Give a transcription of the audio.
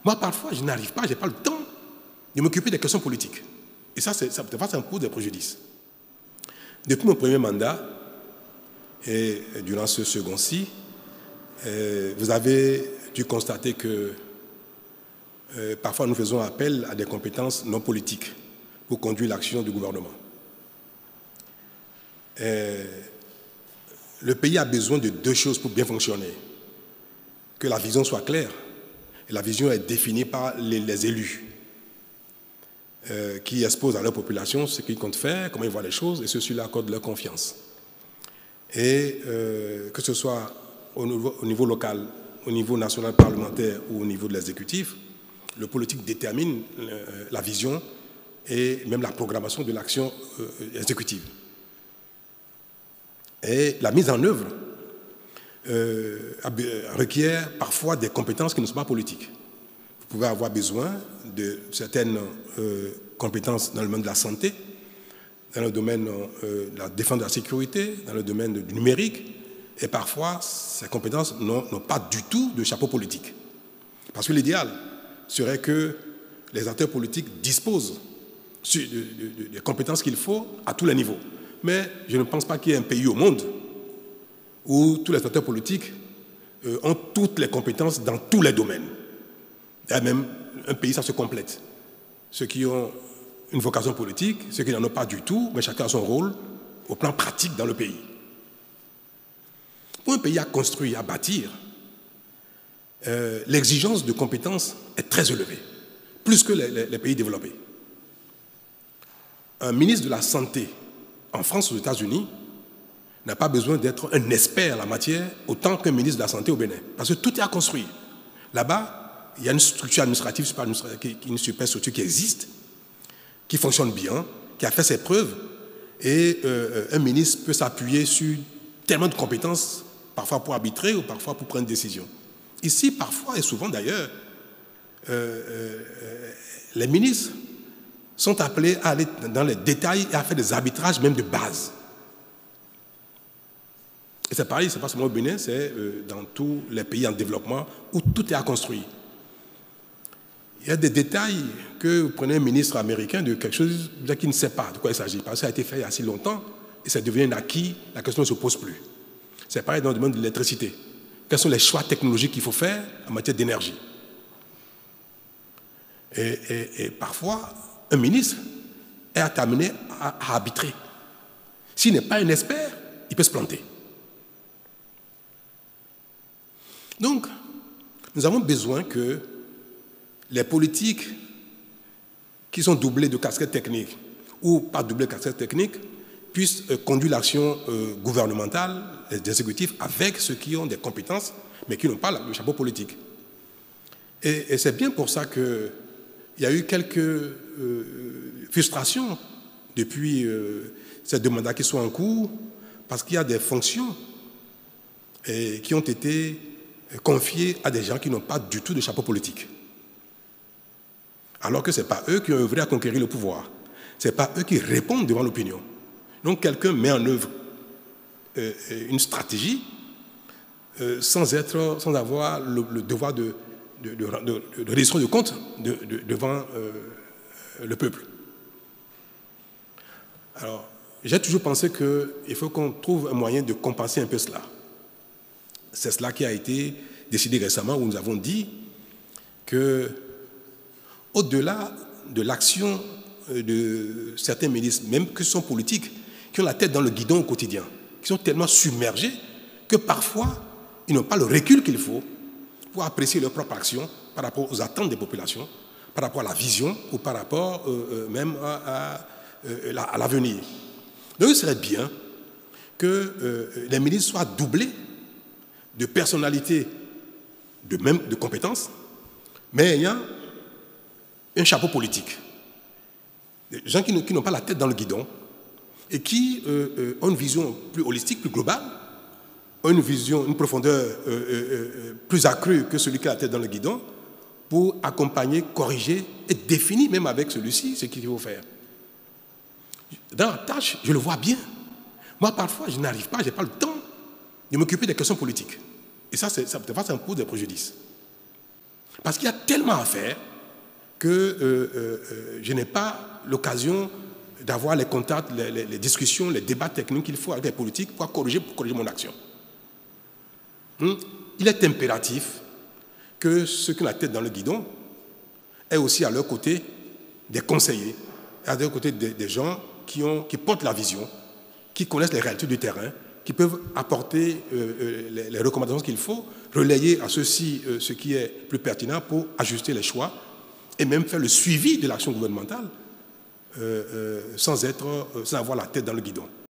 Moi, parfois, je n'arrive pas, je n'ai pas le temps de m'occuper des questions politiques. Et ça me pose des préjudices. Depuis mon premier mandat, et durant ce second-ci, vous avez dû constater que parfois nous faisons appel à des compétences non politiques pour conduire l'action du gouvernement. Le pays a besoin de deux choses pour bien fonctionner. Que la vision soit claire. Et la vision est définie par les élus qui exposent à leur population ce qu'ils comptent faire, comment ils voient les choses, et ceux-ci leur accordent leur confiance. Et que ce soit au niveau local, au niveau national parlementaire ou au niveau de l'exécutif, le politique détermine la vision et même la programmation de l'action exécutive. Et la mise en œuvre requiert parfois des compétences qui ne sont pas politiques. Vous pouvez avoir besoin de certaines compétences dans le domaine de la santé, dans le domaine de la défense de la sécurité, dans le domaine du numérique, et parfois ces compétences n'ont pas du tout de chapeau politique. Parce que l'idéal serait que les acteurs politiques disposent des compétences qu'il faut à tous les niveaux. Mais je ne pense pas qu'il y ait un pays au monde où tous les acteurs politiques ont toutes les compétences dans tous les domaines. Il y a même un pays, ça se complète. Ceux qui ont une vocation politique, ceux qui n'en ont pas du tout, mais chacun a son rôle au plan pratique dans le pays. Pour un pays à construire, à bâtir, l'exigence de compétences est très élevée, plus que les pays développés. Un ministre de la Santé en France, aux États-Unis, n'a pas besoin d'être un expert en la matière autant qu'un ministre de la Santé au Bénin. Parce que tout est à construire. Là-bas, il y a une structure administrative, une superstructure qui existe, qui fonctionne bien, qui a fait ses preuves, et un ministre peut s'appuyer sur tellement de compétences, parfois pour arbitrer ou parfois pour prendre une décision. Ici, parfois et souvent d'ailleurs, les ministres sont appelés à aller dans les détails et à faire des arbitrages même de base. Et c'est pareil, ce n'est pas seulement au Bénin, c'est dans tous les pays en développement où tout est à construire. Il y a des détails que vous prenez un ministre américain de quelque chose qui ne sait pas de quoi il s'agit, parce que ça a été fait il y a si longtemps et ça devient un acquis, la question ne se pose plus. C'est pareil dans le domaine de l'électricité. Quels sont les choix technologiques qu'il faut faire en matière d'énergie? Et parfois, un ministre est amené à arbitrer. S'il n'est pas un expert, il peut se planter. Donc, nous avons besoin que les politiques qui sont doublées de casquettes techniques ou pas doublées de casquettes techniques puissent conduire l'action gouvernementale, les exécutifs, avec ceux qui ont des compétences, mais qui n'ont pas le chapeau politique. Et c'est bien pour ça qu'il y a eu quelques frustrations depuis ces deux mandats qui sont en cours, parce qu'il y a des fonctions qui ont été confiées à des gens qui n'ont pas du tout de chapeau politique. Alors que ce n'est pas eux qui ont œuvré à conquérir le pouvoir. Ce n'est pas eux qui répondent devant l'opinion. Donc quelqu'un met en œuvre une stratégie sans avoir le devoir de reddition de compte devant le peuple. Alors, j'ai toujours pensé qu'il faut qu'on trouve un moyen de compenser un peu cela. C'est cela qui a été décidé récemment, où nous avons dit que, au-delà de l'action de certains ministres, même que ce sont politiques, qui ont la tête dans le guidon au quotidien, qui sont tellement submergés que parfois, ils n'ont pas le recul qu'il faut pour apprécier leur propre action par rapport aux attentes des populations, par rapport à la vision ou par rapport même à l'avenir. Donc il serait bien que les ministres soient doublés de personnalités, de compétences, mais ayant un chapeau politique. Des gens qui n'ont pas la tête dans le guidon et qui ont une vision plus holistique, plus globale, ont une vision, une profondeur plus accrue que celui qui a la tête dans le guidon, pour accompagner, corriger et définir même avec celui-ci ce qu'il faut faire. Dans la tâche, je le vois bien. Moi, parfois, je n'arrive pas, je n'ai pas le temps de m'occuper des questions politiques. Et ça me pose des préjudices. Parce qu'il y a tellement à faire que je n'ai pas l'occasion d'avoir les contacts, les discussions, les débats techniques qu'il faut avec les politiques pour corriger mon action. Il est impératif que ceux qui ont la tête dans le guidon aient aussi à leur côté des conseillers, à leur côté des gens qui portent la vision, qui connaissent les réalités du terrain, qui peuvent apporter les recommandations qu'il faut, relayer à ceux-ci ce qui est plus pertinent pour ajuster les choix et même faire le suivi de l'action gouvernementale sans avoir la tête dans le guidon.